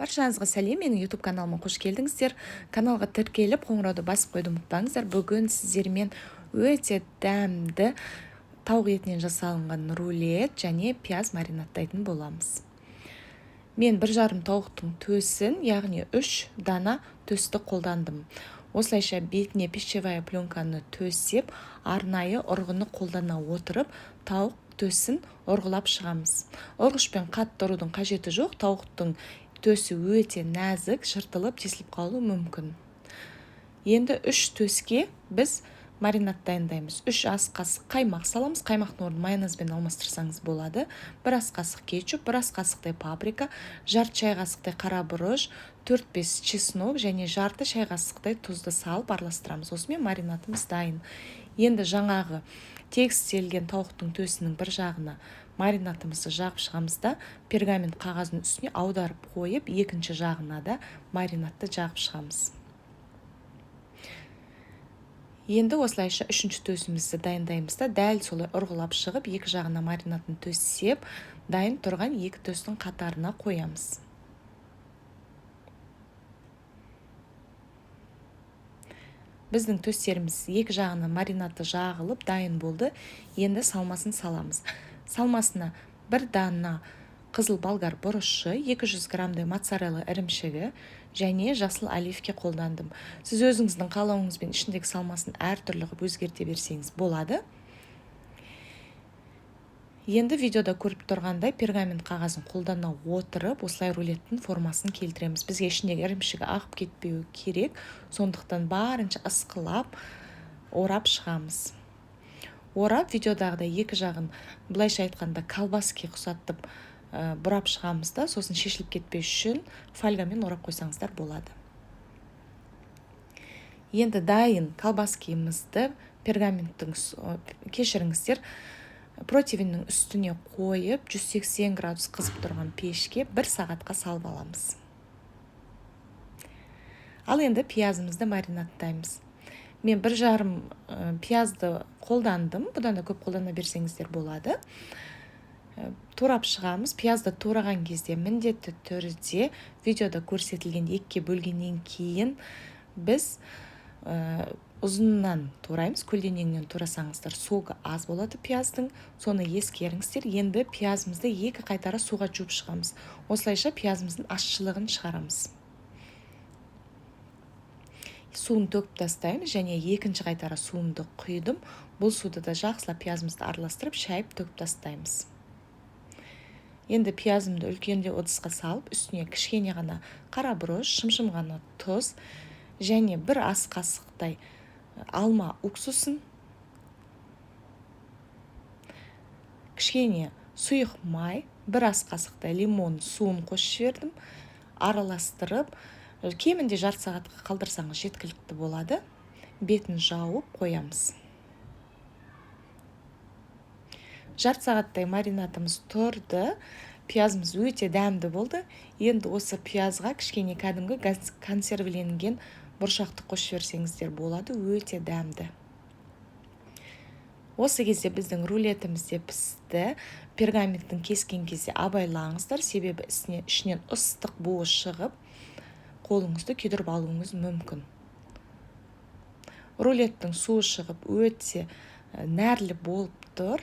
Баршаңызға сәлем, менің YouTube каналыма қош келдіңіздер. Каналға тіркеліп, қоңырауды басып қойды ұмытпаңыздар. Бүгін сіздермен өте дәмді тауық етінен жасалынған рулет және пияз маринаттайтын боламыз. Мен 1,5 тауықтың төсін, яғни 3 дана төсті қолдандым. Осылайша бетіне пищевая пленканы төсеп, арнайы ұрғыны қолдана отырып, тауық төсін ұрғылап шығамыз. Ұрғышпен қатты ұрудың қажеті жоқ, тауықтың төсі өте нәзік, жыртылып, тесіліп қалуы мүмкін. Енді 3 төске біз маринад дайындаймыз. 3 ас қасық қаймақ саламыз. Қаймақтың орнын майонезбен алмастырсаңыз болады. 1 ас қасық кетчуп, 1 ас қасықтай паприка, жарты шай қасықтай қара бұрыш, 4-5 чеснок және жарты шай қасықтай тұзды салып араластырамыз. Осымен маринадымыз дайын. Енді жаңағы тегістелген тауықтың төсінің бір жағына маринадымызды жағып шығамыз да, пергамент қағаздың үстіне аударып қойып, екінші жағына да маринадты жағып шығамыз. Енді осылайша үшінші төсімізді дайындаймыз да, дәл солай ұрғылап шығып, екі жағына маринадын төсеп, дайын тұрған екі төстің қатарына қоямыз. Біздің төстеріміз екі жағына маринадты жағылып дайын болды. Енді салмасын саламыз. Салмасына 1 дана қызыл болгар бұрышы, 200 граммдай моцарелла ірімшігі және жасыл оливке қолдандым. Сіз өзіңіздің қалауыңызбен ішіндегі салмасын әртүрлі қылып өзгерте берсеңіз болады. Енді видеода көріп тұрғандай пергамент қағазын қолдана отырып, осылай рулеттің формасын келтіреміз. Бізге ішіндегі ірімшігі ағып кетпеуі керек, сондықтан барынша ысқылап, орап шығамыз. Орап, видеодағыдай екі жағын, былайша айтқанда колбаски ұқсатып бұрап шығамыз да, сосын шешіліп кетпеу үшін фольгамен орап қойсаңыздар болады. Енді дайын колбаскемізді пергаментің, кешіріңіздер, противеннің үстіне қойып, 180 градус қызып тұрған пешке 1 сағатқа салып аламыз. Ал енді пиязымызды маринадтаймыз. Мен 1,5 пиязды қолдандым, бұдан да көп қолдана берсеңіздер болады. Турап шығамыз. Пиязды тураған кезде міндетті түрде видеода көрсетілген екіге бөлгеннен кейін біз ұзыннан тураймыз. Көлденеңнен турасаңыздар суы аз болады пияздың, соны ескеріңіздер. Енді пиязымызды 2 қайтара суға жуып шығамыз. Осылайша пиязымыздың ащылығын шығарамыз. Суын төгіп тастаймыз және екінші қайтара суымды құйдым. Бұл суды да жақсылап пиязымызды араластырып, шайып төгіп тастаймыз. Енді пиязымды үлкенде ыдысқа салып, үстіне кішкене ғана қара бұрыш, шым ғана тұз және 1 ас қасықтай алма уксусын, кішкене сұйық май, 1 ас қасықтай лимон суын қосып жібердім, араластырып, кемінде жарты сағатқа қалдырсаңыз жеткілікті болады. Бетін жауып қоямыз. Жарты сағаттай маринадымыз тұрды, пиязымыз өте дәмді болды. Енді осы пиязға кішкене кәдімгі консервіленген бұршақты қосып жіберсеңіздер болады, өте дәмді. Осы кезде біздің рулетіміз де пісті. Пергаменттің кескен кезде абайлаңыздар, себебі ішінен ыстық буы шығып, қолыңызды күйдіріп алуыңыз мүмкін. Рулеттің суы шығып өте нәрлі болып тұр.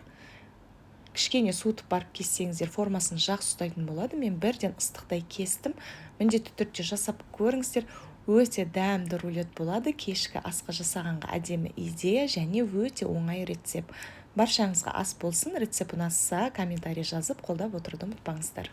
Кішкене суытып барып кессеңіздер формасын жақсы ұстайтын болады. Мен бірден ыстықтай кестім. Міндетті түрде жасап көріңіздер. Өте дәмді рулет болады. Кешкі асқа жасағанға әдемі идея және өте оңай рецепт. Баршаңызға ас болсын. Рецепт ұнаса комментарий жазып қолдап отыруды ұмытпаңыздар.